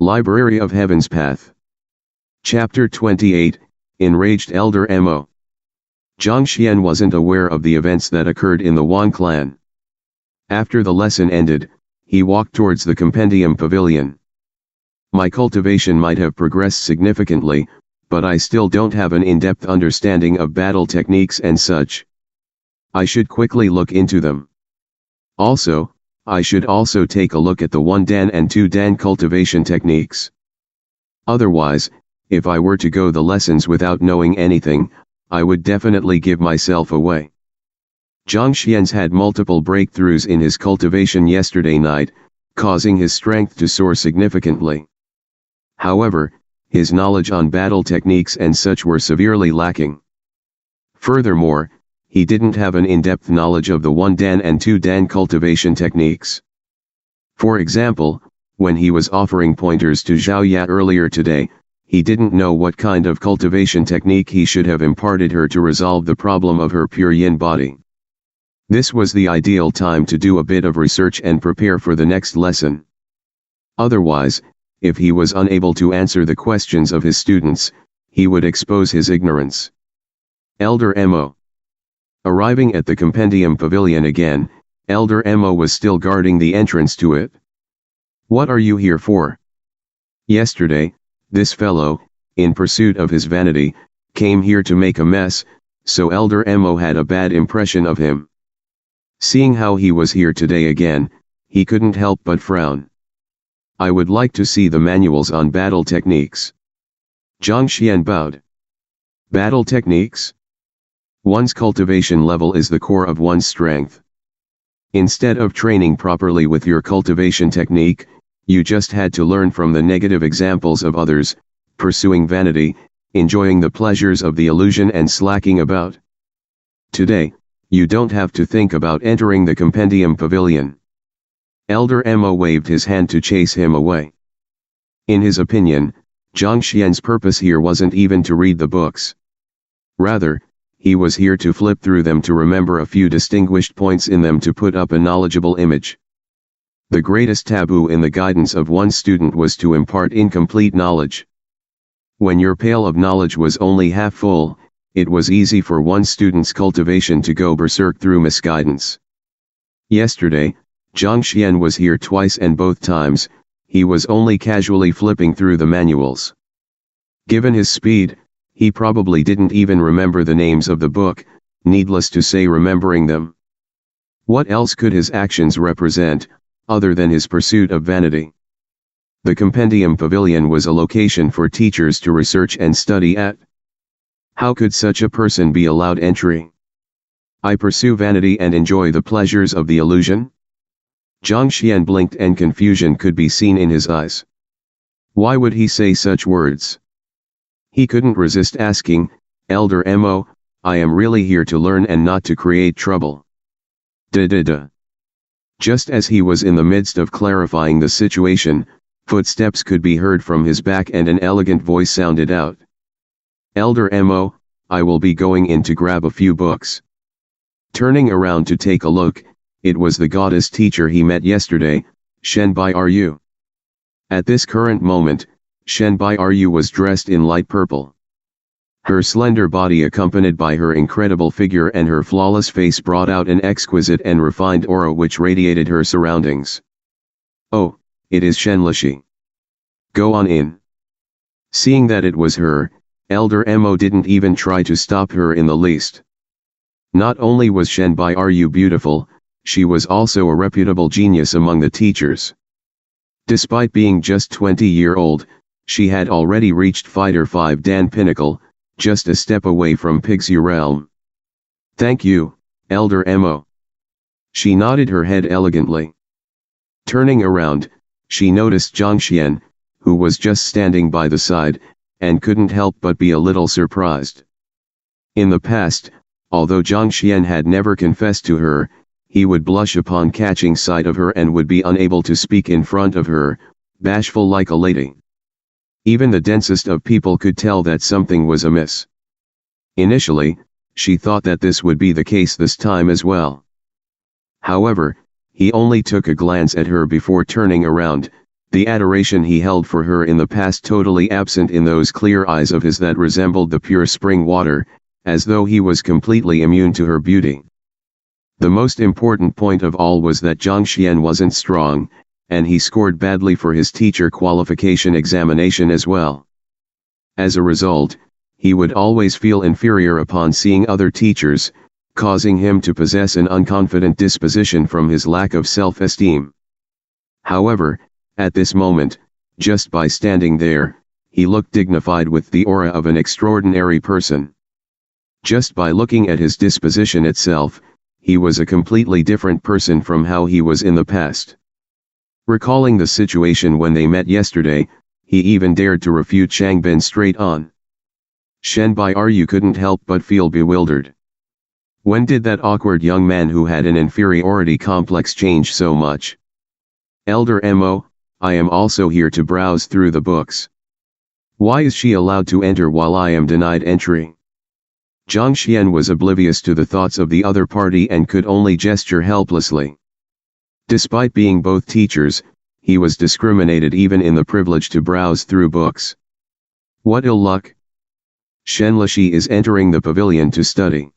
Library of Heaven's Path. Chapter 28, Enraged Elder Mo. Zhang Xuan wasn't aware of the events that occurred in the Wan clan. After the lesson ended, he walked towards the compendium pavilion. My cultivation might have progressed significantly, but I still don't have an in-depth understanding of battle techniques and such. I should quickly look into them. Also, I should also take a look at the 1 Dan and 2 Dan cultivation techniques. Otherwise, if I were to go the lessons without knowing anything, I would definitely give myself away. Zhang Xuan's had multiple breakthroughs in his cultivation yesterday night, causing his strength to soar significantly. However, his knowledge on battle techniques and such were severely lacking. Furthermore, he didn't have an in-depth knowledge of the 1 Dan and 2 Dan cultivation techniques. For example, when he was offering pointers to Zhuoyang earlier today, he didn't know what kind of cultivation technique he should have imparted her to resolve the problem of her pure yin body. This was the ideal time to do a bit of research and prepare for the next lesson. Otherwise, if he was unable to answer the questions of his students, he would expose his ignorance. Elder Mo. Arriving at the compendium pavilion again, Elder Mo was still guarding the entrance to it. What are you here for? Yesterday, this fellow, in pursuit of his vanity, came here to make a mess, so Elder Mo had a bad impression of him. Seeing how he was here today again, he couldn't help but frown. I would like to see the manuals on battle techniques. Zhang Xuan bowed. Battle techniques? One's cultivation level is the core of one's strength. Instead of training properly with your cultivation technique, you just had to learn from the negative examples of others, pursuing vanity, enjoying the pleasures of the illusion and slacking about. Today, you don't have to think about entering the compendium pavilion. Elder Mo waved his hand to chase him away. In his opinion, Zhang Xuan's purpose here wasn't even to read the books. Rather, he was here to flip through them to remember a few distinguished points in them to put up a knowledgeable image. The greatest taboo in the guidance of one student was to impart incomplete knowledge. When your pail of knowledge was only half full, it was easy for one student's cultivation to go berserk through misguidance. Yesterday, Zhang Xuan was here twice and both times, he was only casually flipping through the manuals. Given his speed, he probably didn't even remember the names of the book, needless to say remembering them. What else could his actions represent, other than his pursuit of vanity? The compendium pavilion was a location for teachers to research and study at. How could such a person be allowed entry? I pursue vanity and enjoy the pleasures of the illusion? Zhang Xuan blinked and confusion could be seen in his eyes. Why would he say such words? He couldn't resist asking, Elder Mo, I am really here to learn and not to create trouble. Just as he was in the midst of clarifying the situation, footsteps could be heard from his back and an elegant voice sounded out. Elder Mo, I will be going in to grab a few books. Turning around to take a look, it was the goddess teacher he met yesterday, TellBrary. At this current moment, TellBrary was dressed in light purple. Her slender body accompanied by her incredible figure and her flawless face brought out an exquisite and refined aura which radiated her surroundings. Oh, it is Shenlishi. Go on in. Seeing that it was her, Elder Mo didn't even try to stop her in the least. Not only was TellBrary beautiful, she was also a reputable genius among the teachers. Despite being just 20-year-old, she had already reached Fighter 5 Dan Pinnacle, just a step away from Pixie Realm. Thank you, Elder Mo. She nodded her head elegantly. Turning around, she noticed Zhang Xuan, who was just standing by the side, and couldn't help but be a little surprised. In the past, although Zhang Xuan had never confessed to her, he would blush upon catching sight of her and would be unable to speak in front of her, bashful like a lady. Even the densest of people could tell that something was amiss. Initially, she thought that this would be the case this time as well. However, he only took a glance at her before turning around, the adoration he held for her in the past totally absent in those clear eyes of his that resembled the pure spring water, as though he was completely immune to her beauty. The most important point of all was that Zhang Xuan wasn't strong, and he scored badly for his teacher qualification examination as well. As a result, he would always feel inferior upon seeing other teachers, causing him to possess an unconfident disposition from his lack of self-esteem. However, at this moment, just by standing there, he looked dignified with the aura of an extraordinary person. Just by looking at his disposition itself, he was a completely different person from how he was in the past. Recalling the situation when they met yesterday, he even dared to refute Changbin straight on. TellBrary couldn't help but feel bewildered. When did that awkward young man who had an inferiority complex change so much? Elder Mo, I am also here to browse through the books. Why is she allowed to enter while I am denied entry? Zhang Xuan was oblivious to the thoughts of the other party and could only gesture helplessly. Despite being both teachers, he was discriminated even in the privilege to browse through books. What ill luck! Shen Lishi is entering the pavilion to study.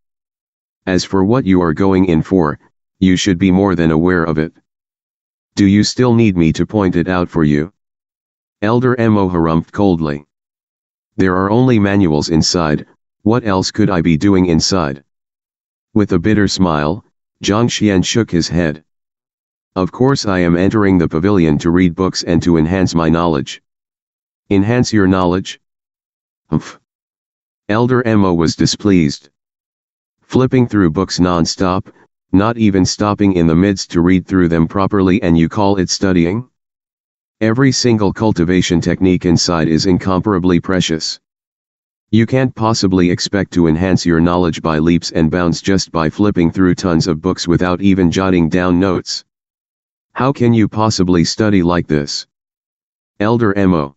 As for what you are going in for, you should be more than aware of it. Do you still need me to point it out for you? Elder Mo harumphed coldly. There are only manuals inside, what else could I be doing inside? With a bitter smile, Zhang Xuan shook his head. Of course I am entering the pavilion to read books and to enhance my knowledge. Enhance your knowledge? Humph. Elder Mo was displeased. Flipping through books non-stop, not even stopping in the midst to read through them properly, and you call it studying? Every single cultivation technique inside is incomparably precious. You can't possibly expect to enhance your knowledge by leaps and bounds just by flipping through tons of books without even jotting down notes. How can you possibly study like this? Elder Mo.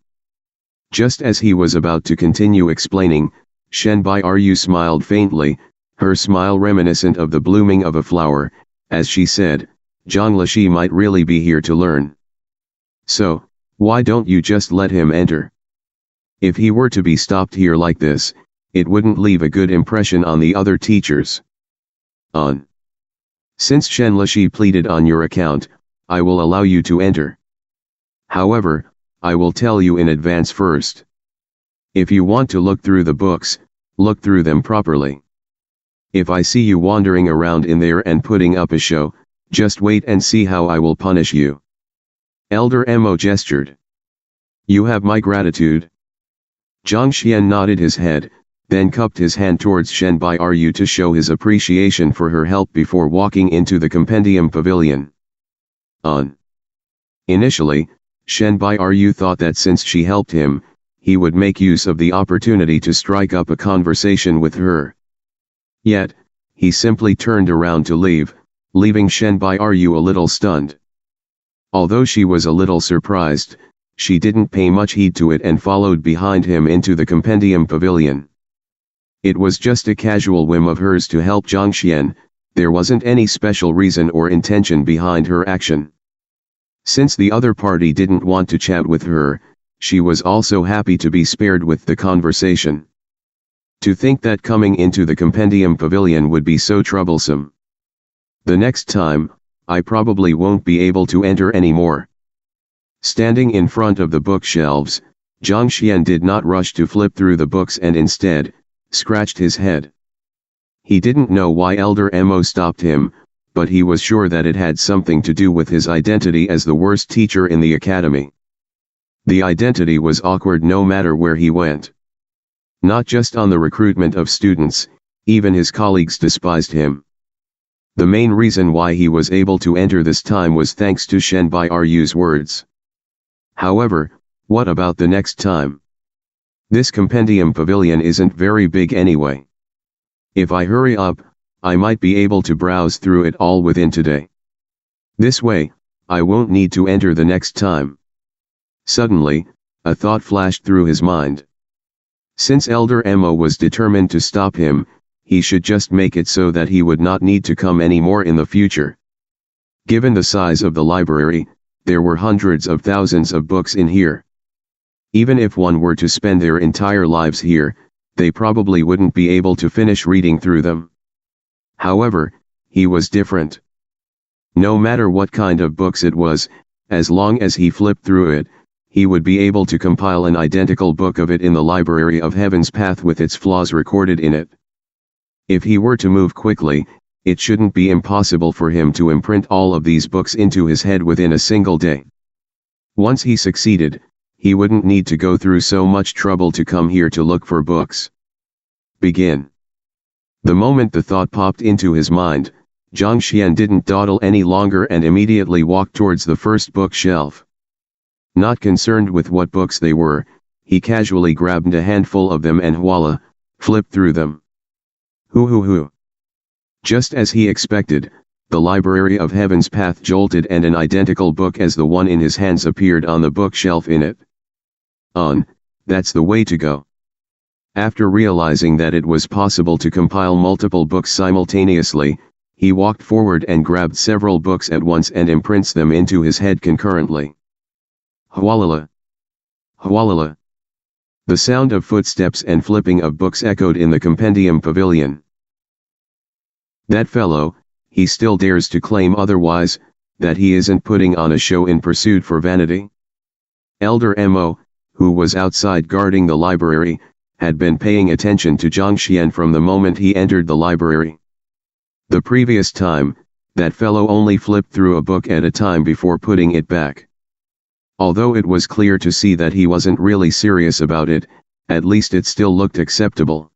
Just as he was about to continue explaining, TellBrary smiled faintly, her smile reminiscent of the blooming of a flower, as she said, Zhang Lishi might really be here to learn. So, why don't you just let him enter? If he were to be stopped here like this, it wouldn't leave a good impression on the other teachers. Since Shen Lishi pleaded on your account, I will allow you to enter. However, I will tell you in advance first. If you want to look through the books, look through them properly. If I see you wandering around in there and putting up a show, just wait and see how I will punish you. Elder Mo gestured. You have my gratitude. Zhang Xuan nodded his head, then cupped his hand towards TellBrary to show his appreciation for her help before walking into the compendium pavilion. Initially, TellBrary thought that since she helped him, he would make use of the opportunity to strike up a conversation with her. Yet, he simply turned around to leave, leaving TellBrary a little stunned. Although she was a little surprised, she didn't pay much heed to it and followed behind him into the compendium pavilion. It was just a casual whim of hers to help Zhang Xuan, there wasn't any special reason or intention behind her action. Since the other party didn't want to chat with her, she was also happy to be spared with the conversation. To think that coming into the compendium pavilion would be so troublesome. The next time, I probably won't be able to enter anymore. Standing in front of the bookshelves, Zhang Xuan did not rush to flip through the books and instead, scratched his head. He didn't know why Elder Mo stopped him, but he was sure that it had something to do with his identity as the worst teacher in the academy. The identity was awkward no matter where he went. Not just on the recruitment of students, even his colleagues despised him. The main reason why he was able to enter this time was thanks to TellBrary's words. However, what about the next time? This compendium pavilion isn't very big anyway. If I hurry up, I might be able to browse through it all within today. This way, I won't need to enter the next time. Suddenly, a thought flashed through his mind. Since Elder Mo was determined to stop him, he should just make it so that he would not need to come anymore in the future. Given the size of the library, there were hundreds of thousands of books in here. Even if one were to spend their entire lives here, they probably wouldn't be able to finish reading through them. However, he was different. No matter what kind of books it was, as long as he flipped through it, he would be able to compile an identical book of it in the library of Heaven's Path with its flaws recorded in it. If he were to move quickly, it shouldn't be impossible for him to imprint all of these books into his head within a single day. Once he succeeded, he wouldn't need to go through so much trouble to come here to look for books. Begin. The moment the thought popped into his mind, Zhang Xuan didn't dawdle any longer and immediately walked towards the first bookshelf. Not concerned with what books they were, he casually grabbed a handful of them and voila, flipped through them. Hoo. Just as he expected, the library of Heaven's Path jolted and an identical book as the one in his hands appeared on the bookshelf in it. That's the way to go. After realizing that it was possible to compile multiple books simultaneously, he walked forward and grabbed several books at once and imprints them into his head concurrently. Hwalala. Hwalala. The sound of footsteps and flipping of books echoed in the compendium pavilion. That fellow, he still dares to claim otherwise, that he isn't putting on a show in pursuit for vanity? Elder Mo, who was outside guarding the library, had been paying attention to Zhang Xuan from the moment he entered the library. The previous time, that fellow only flipped through a book at a time before putting it back. Although it was clear to see that he wasn't really serious about it, at least it still looked acceptable.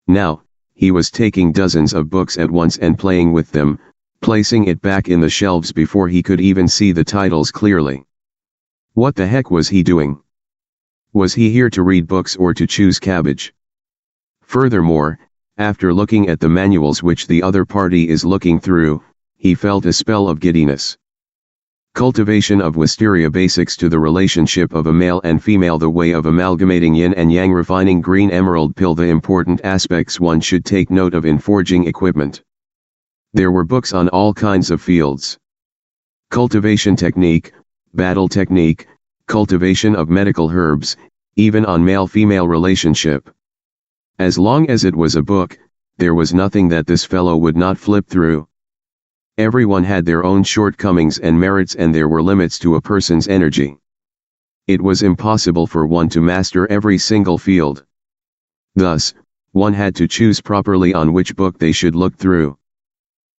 Now, he was taking dozens of books at once and playing with them, placing it back in the shelves before he could even see the titles clearly. What the heck was he doing? Was he here to read books or to choose cabbage? Furthermore, after looking at the manuals which the other party is looking through, he felt a spell of giddiness. Cultivation of wisteria basics to the relationship of a male and female, the way of amalgamating yin and yang, refining green emerald pill, the important aspects one should take note of in forging equipment. There were books on all kinds of fields. Cultivation technique, battle technique, cultivation of medical herbs, even on male-female relationship. As long as it was a book, there was nothing that this fellow would not flip through. Everyone had their own shortcomings and merits, and there were limits to a person's energy. It was impossible for one to master every single field. Thus, one had to choose properly on which book they should look through.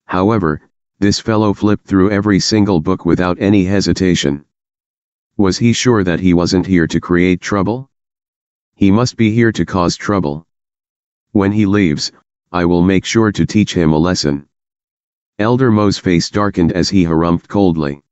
However, this fellow flipped through every single book without any hesitation. Was he sure that he wasn't here to create trouble? He must be here to cause trouble. When he leaves, I will make sure to teach him a lesson. Elder Mo's face darkened as he harumphed coldly.